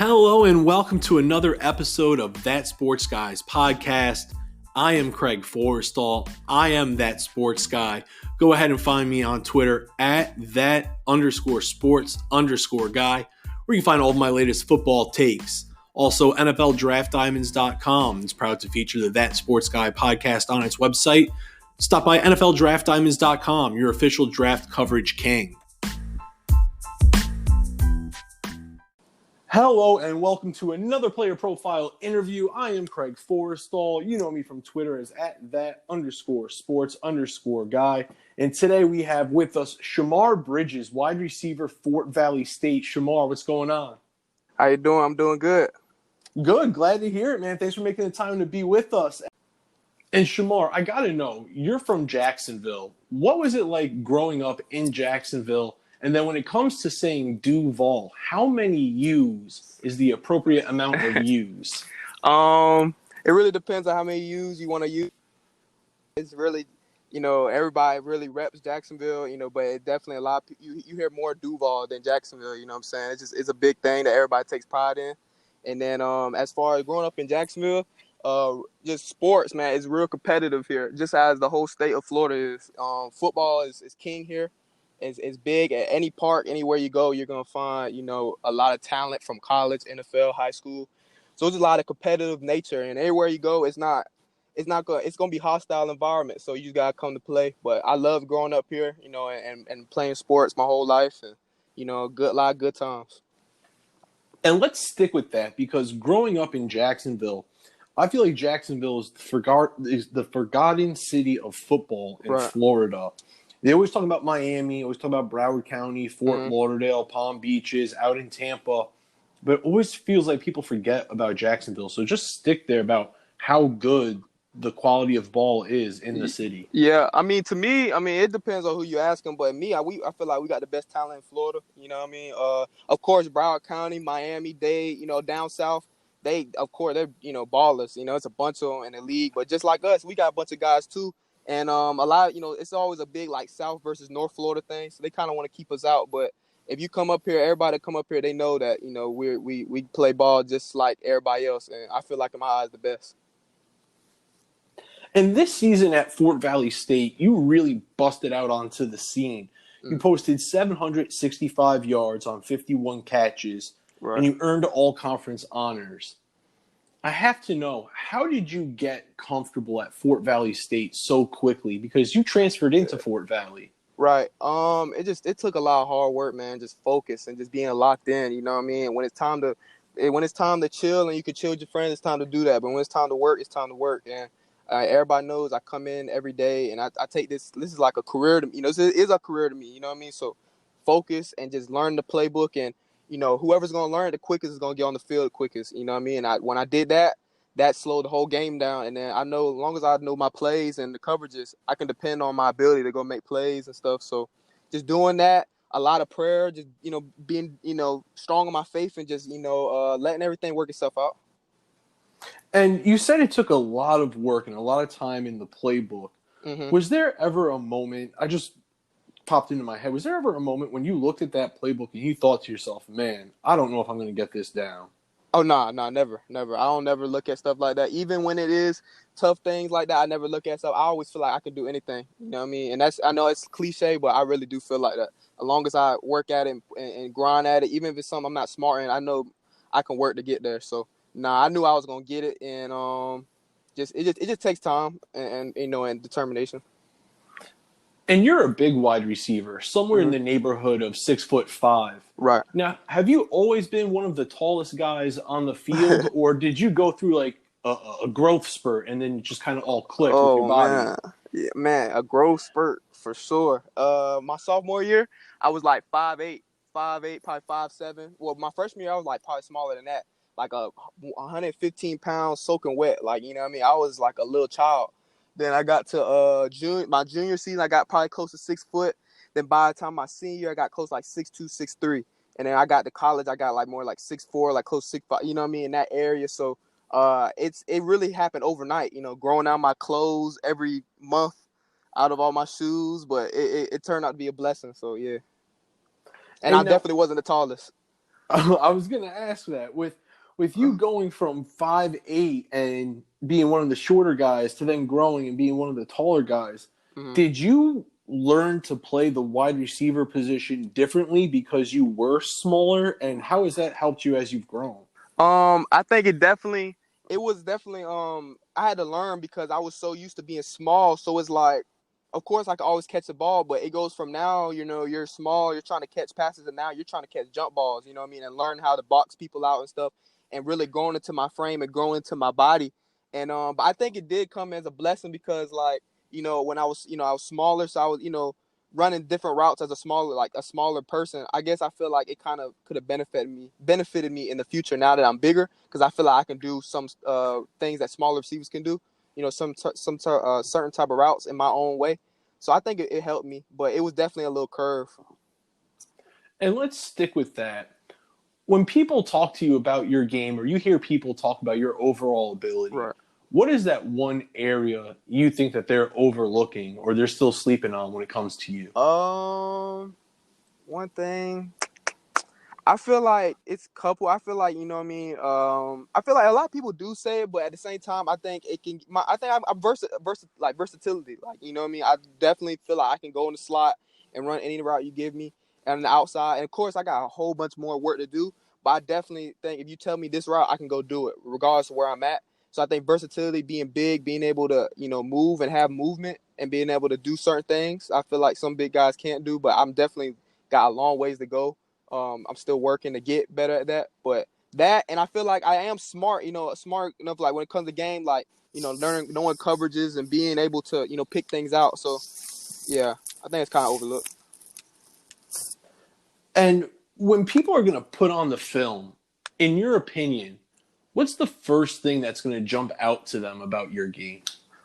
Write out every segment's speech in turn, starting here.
Hello and welcome to another episode of That Sports Guys podcast. I am Craig Forrestall. I am That Sports Guy. Go ahead and find me on Twitter at that_sports_guy, where you can find all of my latest football takes. Also, NFLDraftDiamonds.com is proud to feature the That Sports Guy podcast on its website. Stop by NFLDraftDiamonds.com, your official draft coverage king. Hello and welcome to another player profile interview. I am Craig Forrestall. You know me from Twitter as at that_sports_guy. And today we have with us Shemar Bridges, wide receiver, Fort Valley State. Shemar, what's going on? How you doing? I'm doing good. Good. Glad to hear it, man. Thanks for making the time to be with us. And Shemar, I got to know, you're from Jacksonville. What was it like growing up in Jacksonville? And then when it comes to saying Duval, how many U's is the appropriate amount of U's? It really depends on how many U's you want to use. It's really, everybody really reps Jacksonville, but it definitely a lot of people, you hear more Duval than Jacksonville, you know what I'm saying? It's a big thing that everybody takes pride in. And then as far as growing up in Jacksonville, just sports, man, it's real competitive here, just as the whole state of Florida is. Football is king here. It's big at any park, anywhere you go, you're going to find, a lot of talent from college, NFL, high school. So there's a lot of competitive nature, and everywhere you go, it's going to be hostile environment. So you just got to come to play. But I love growing up here, and playing sports my whole life, and, a lot of good times. And let's stick with that, because growing up in Jacksonville, I feel like Jacksonville is the forgotten city of football in Florida. They always talk about Miami, always talk about Broward County, Fort Lauderdale, Palm Beaches, out in Tampa. But it always feels like people forget about Jacksonville. So just stick there about how good the quality of ball is in the city. Yeah, to me, it depends on who you ask them. But me, I feel like we got the best talent in Florida. You know what I mean? Of course, Broward County, Miami, Dade, down south, they're ballers. It's a bunch of them in the league. But just like us, we got a bunch of guys too. And a lot, it's always a big like South versus North Florida thing. So they kind of want to keep us out. But if you come up here, everybody come up here, they know that we play ball just like everybody else. And I feel like in my eyes the best. And this season at Fort Valley State, you really busted out onto the scene. You posted 765 yards on 51 catches, and you earned all-conference honors. I have to know, how did you get comfortable at Fort Valley State so quickly? Because you transferred into Fort Valley. Right. It took a lot of hard work, man. Just focus and just being locked in. You know what I mean? When it's time to chill and you can chill with your friends, it's time to do that. But when it's time to work, it's time to work. And everybody knows I come in every day, and I take this. This is like a career to me. It is a career to me. You know what I mean? So focus and just learn the playbook, and whoever's gonna learn the quickest is gonna get on the field the quickest. You know what I mean? And when I did that, that slowed the whole game down. And then I know as long as I know my plays and the coverages, I can depend on my ability to go make plays and stuff. So just doing that, a lot of prayer, just being strong in my faith, and just letting everything work itself out. And you said it took a lot of work and a lot of time in the playbook. Was there ever a moment, I just popped into my head, was there ever a moment when you looked at that playbook and you thought to yourself, man, I don't know if I'm going to get this down? Oh, no, never. I don't never look at stuff like that. Even when it is tough things like that, I never look at stuff. I always feel like I can do anything. You know what I mean? And I know it's cliche, but I really do feel like that. As long as I work at it and grind at it, even if it's something I'm not smart in, I know I can work to get there. So, I knew I was going to get it. And it just takes time and determination. And you're a big wide receiver, somewhere in the neighborhood of 6'5". Right. Now, have you always been one of the tallest guys on the field, or did you go through like a growth spurt and then just kind of all clicked with your body? Man. Yeah, man, a growth spurt for sure. My sophomore year, I was like 5'8", probably 5'7". Well, my freshman year, I was like probably smaller than that, like 115 pounds soaking wet. Like, you know what I mean? I was like a little child. Then I got to my junior season, I got probably close to 6 foot. Then by the time my senior year, I got close to like 6'2", 6'3". And then I got to college, I got like more like 6'4", like close to 6'5", you know what I mean, in that area. So it really happened overnight, growing out my clothes every month out of all my shoes. But it turned out to be a blessing. So, yeah. And I definitely wasn't the tallest. I was gonna ask that with you going from 5'8" and being one of the shorter guys to then growing and being one of the taller guys. Mm-hmm. Did you learn to play the wide receiver position differently because you were smaller, and how has that helped you as you've grown? I think it was definitely I had to learn because I was so used to being small. So it's like, of course I could always catch the ball, but it goes from now, you're small, you're trying to catch passes, and now you're trying to catch jump balls, you know what I mean, and learn how to box people out and stuff, and really growing into my frame and growing into my body. And but I think it did come as a blessing because like, when I was smaller, so I was, running different routes as a smaller person. I guess I feel like it kind of could have benefited me in the future now that I'm bigger, because I feel like I can do some things that smaller receivers can do, certain type of routes in my own way. So I think it helped me, but it was definitely a little curve. And let's stick with that. When people talk to you about your game or you hear people talk about your overall ability, Right. what is that one area you think that they're overlooking or they're still sleeping on when it comes to you? One thing, I feel like it's couple. I feel like, you know what I mean. I feel like a lot of people do say it, but at the same time, I think it can. I think I'm versatility. Like, you know what I mean. I definitely feel like I can go in the slot and run any route you give me, and on the outside. And of course, I got a whole bunch more work to do. But I definitely think if you tell me this route, I can go do it, regardless of where I'm at. So I think versatility, being big, being able to, move and have movement, and being able to do certain things, I feel like some big guys can't do. But I'm definitely got a long ways to go. I'm still working to get better at that, but that, and I feel like I am smart, smart enough, like when it comes to game, like, knowing coverages and being able to, pick things out. So yeah, I think it's kind of overlooked. And when people are going to put on the film, in your opinion, what's the first thing that's going to jump out to them about your game?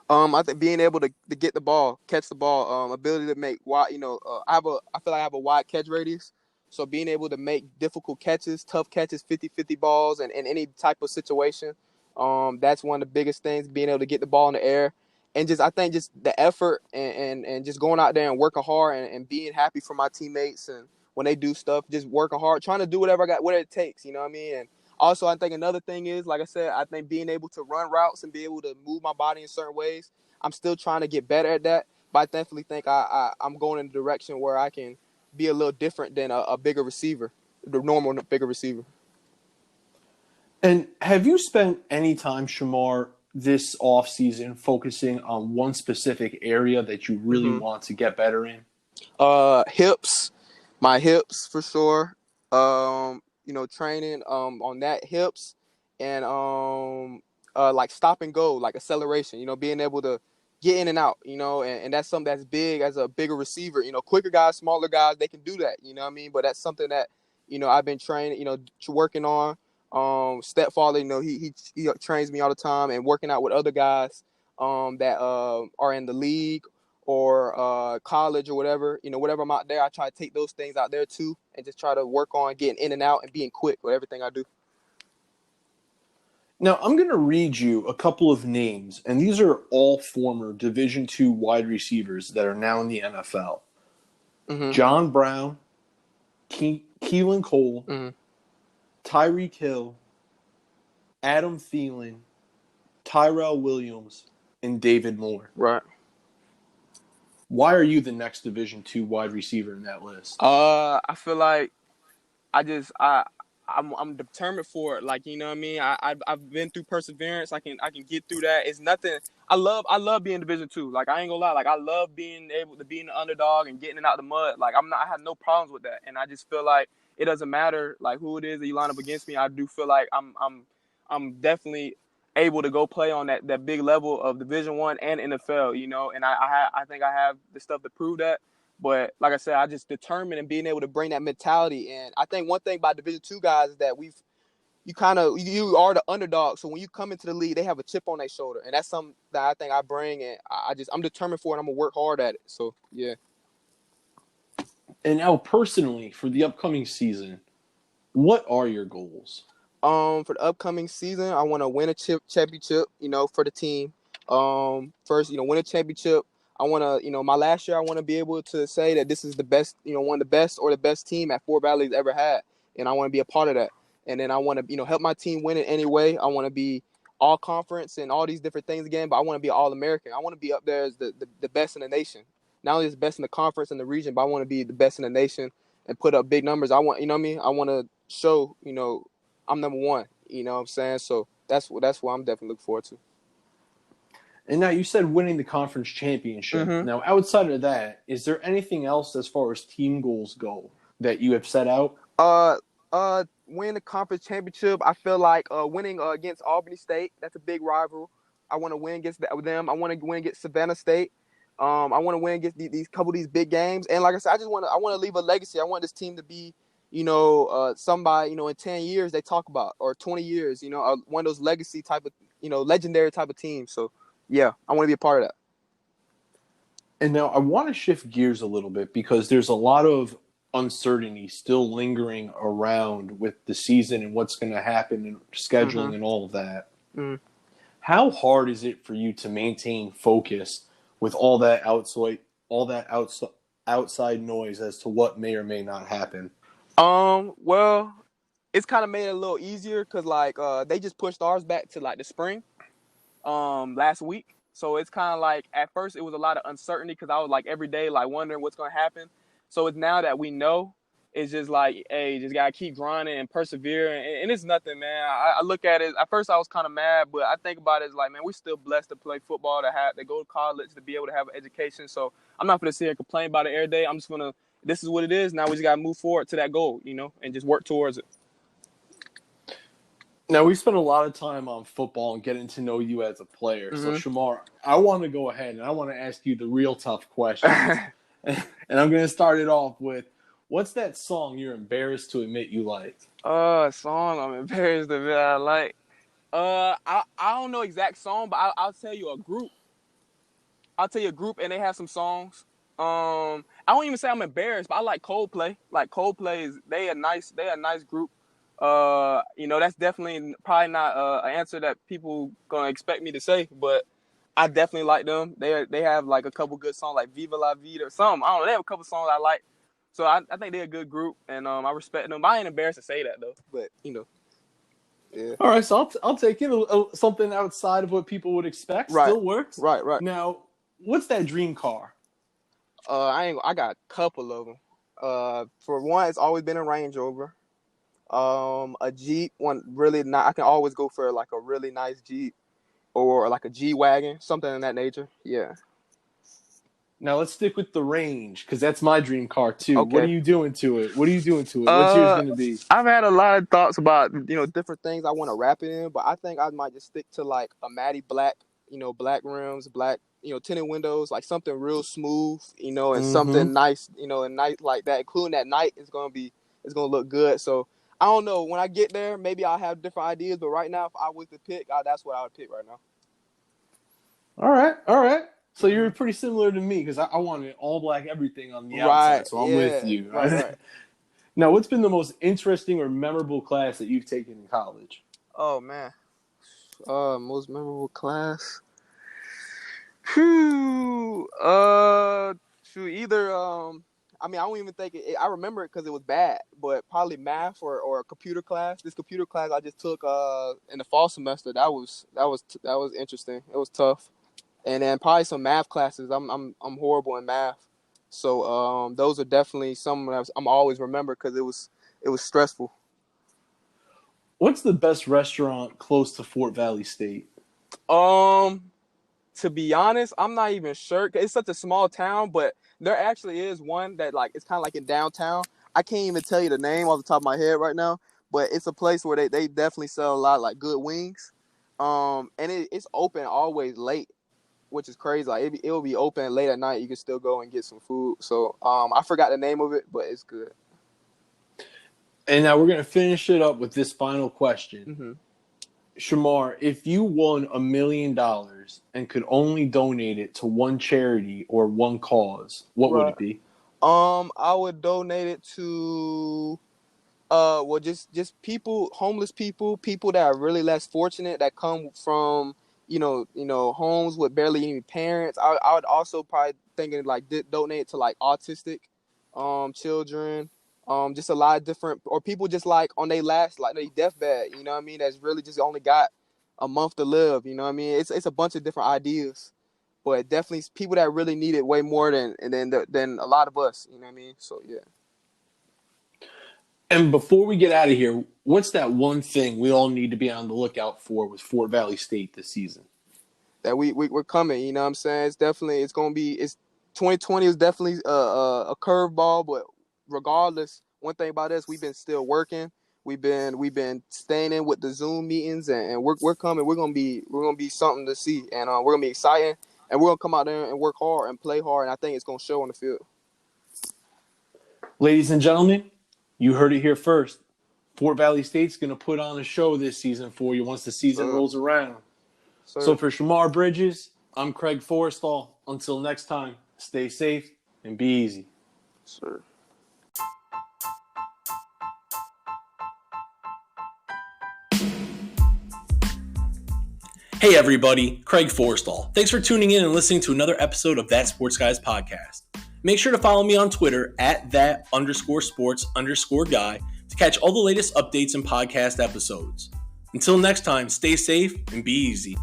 I think being able to get the ball, catch the ball, ability to make wide, I feel like I have a wide catch radius. So being able to make difficult catches, tough catches, 50-50 balls, and in any type of situation, that's one of the biggest things, being able to get the ball in the air. And just, I think just the effort and just going out there and working hard and being happy for my teammates. And when they do stuff, just working hard, trying to do whatever it takes, you know what I mean? And also, I think another thing is, like I said, I think being able to run routes and be able to move my body in certain ways, I'm still trying to get better at that. But I definitely think I'm going in a direction where I can be a little different than a bigger receiver, the normal bigger receiver. And have you spent any time, Shamar, this offseason focusing on one specific area that you really Mm-hmm. want to get better in? Hips, my hips for sure. Training on that hips, and like stop and go, like acceleration. Being able to get in and out. And that's something that's big as a bigger receiver. Quicker guys, smaller guys, they can do that. You know what I mean? But that's something that I've been training. Working on. Stepfather, he trains me all the time, and working out with other guys that are in the league or college or whatever, whatever I'm out there, I try to take those things out there too, and just try to work on getting in and out and being quick with everything I do. Now, I'm going to read you a couple of names, and these are all former Division II wide receivers that are now in the NFL. Mm-hmm. John Brown, Keelan Cole, Mm-hmm. Tyreek Hill, Adam Thielen, Tyrell Williams, and David Moore. Right. Why are you the next Division II wide receiver in that list? I feel like I just I'm determined for it. Like, you know what I mean. I've been through perseverance. I can get through that. It's nothing. I love being Division 2. Like, I ain't gonna lie. Like, I love being able to be an underdog and getting it out the mud. Like, I have no problems with that. And I just feel like it doesn't matter like who it is that you line up against me. I do feel like I'm definitely able to go play on that big level of Division 1 and NFL. And I think I have the stuff to prove that. But like I said, I just determined and being able to bring that mentality. And I think one thing about Division 2 guys is that you are the underdog. So when you come into the league, they have a chip on their shoulder, and that's something that I think I bring. And I'm determined for it. I'm gonna work hard at it. So yeah. And now, personally, for the upcoming season, what are your goals? For the upcoming season, I want to win a championship. For the team. First, win a championship. I want to, my last year, I want to be able to say that this is the best, one of the best or the best team at Fort Valley's ever had. and I want to be a part of that. And then I want to, help my team win it anyway. I want to be all conference and all these different things again, but I want to be all American. I want to be up there as the best in the nation. Not only the best in the conference and the region, but I want to be the best in the nation and put up big numbers. I want, I want to show, I'm number one. You know what I'm saying? So that's what I'm definitely looking forward to. And now you said winning the conference championship. Mm-hmm. Now, outside of that, is there anything else as far as team goals go that you have set out? Win the conference championship. I feel like winning against Albany State. That's a big rival. I want to win against them. I want to win against Savannah State. I want to win against these couple of these big games. And like I said, I want to leave a legacy. I want this team to be, somebody, in 10 years they talk about, or 20 years, one of those legacy type of, legendary type of teams. So yeah, I want to be a part of that. And now I want to shift gears a little bit because there's a lot of uncertainty still lingering around with the season and what's going to happen and scheduling and all of that. Mm-hmm. How hard is it for you to maintain focus with all that outside noise as to what may or may not happen? Well, it's kind of made it a little easier because they just pushed ours back to like the spring last week. So it's kind of like at first it was a lot of uncertainty because I was like every day like wondering what's going to happen. So it's now that we know, it's just like, hey, just gotta keep grinding and persevere, and it's nothing, man. I look at it. At first, I was kind of mad, but I think about it as like, man, we're still blessed to play football, to go to college, to be able to have an education. So I'm not gonna sit here and complain about it every day. I'm just gonna. This is what it is. Now we just gotta move forward to that goal, and just work towards it. Now, we spent a lot of time on football and getting to know you as a player. Mm-hmm. So, Shemar, I want to go ahead and I want to ask you the real tough questions. And I'm going to start it off with, what's that song you're embarrassed to admit you like? A song I'm embarrassed to admit I like. I don't know exact song, but I'll tell you a group. And they have some songs. I don't even say I'm embarrassed, but I like Coldplay. Like Coldplay they a nice group. That's definitely probably not an answer that people gonna expect me to say, but I definitely like them. They have like a couple good songs like Viva La Vida or something. I don't know. They have a couple songs I like. So I think they're a good group, and I respect them. But I ain't embarrassed to say that though. But yeah. All right, so I'll take it. Something outside of what people would expect still works. Right. Now, what's that dream car? I got a couple of them. For one, it's always been a Range Rover. A Jeep, one really not. I can always go for like a really nice Jeep, or like a G-Wagon, something in that nature. Yeah. Now let's stick with the Range because that's my dream car too. Okay. What are you doing to it? What's yours going to be? I've had a lot of thoughts about different things I want to wrap it in, but I think I might just stick to like a matty black, black rims, black, tinted windows, like something real smooth, and something nice, and nice like that. Including that night it's gonna look good. So I don't know. When I get there, maybe I'll have different ideas, but right now, if I was to pick, that's what I would pick right now. All right. So you're pretty similar to me because I wanted all black everything on the outside, so I'm with you. Right. Now, what's been the most interesting or memorable class that you've taken in college? Oh, man. Most memorable class? Whew. Either, I don't even think I remember it because it was bad, but probably math or a computer class. This computer class I just took in the fall semester, that was interesting. It was tough. And then probably some math classes. I'm horrible in math, so those are definitely some that I'm always remember because it was stressful. What's the best restaurant close to Fort Valley State? To be honest, I'm not even sure. It's such a small town, but there actually is one that like it's kind of like in downtown. I can't even tell you the name off the top of my head right now, but it's a place where they definitely sell a lot of like good wings. And it's open always late, which is crazy. Like it will be open late at night. You can still go and get some food. So I forgot the name of it, but it's good. And now we're gonna finish it up with this final question. Mm-hmm. Shemar, if you won $1 million and could only donate it to one charity or one cause, what would it be? I would donate it to just people, homeless people that are really less fortunate, that come from homes with barely any parents. I would also probably thinking like donate to like autistic children, just a lot of different, or people just like on their last, like their deathbed, you know what I mean? That's really just only got a month to live, you know what I mean? It's a bunch of different ideas, but definitely people that really need it way more than a lot of us, you know what I mean? So yeah. And before we get out of here, what's that one thing we all need to be on the lookout for with Fort Valley State this season? That we're coming, you know what I'm saying? It's going to be, 2020 is definitely a curveball, but regardless, one thing about us, we've been still working. We've been staying in with the Zoom meetings, and we're coming. We're gonna be something to see, and we're gonna be exciting, and we're gonna come out there and work hard and play hard, and I think it's gonna show on the field. Ladies and gentlemen, you heard it here first. Fort Valley State's going to put on a show this season for you once the season rolls around. So for Shemar Bridges, I'm Craig Forrestall. Until next time, stay safe and be easy. Sir. Hey everybody, Craig Forrestall. Thanks for tuning in and listening to another episode of That Sports Guys podcast. Make sure to follow me on Twitter at that_sports_guy to catch all the latest updates and podcast episodes. Until next time, stay safe and be easy.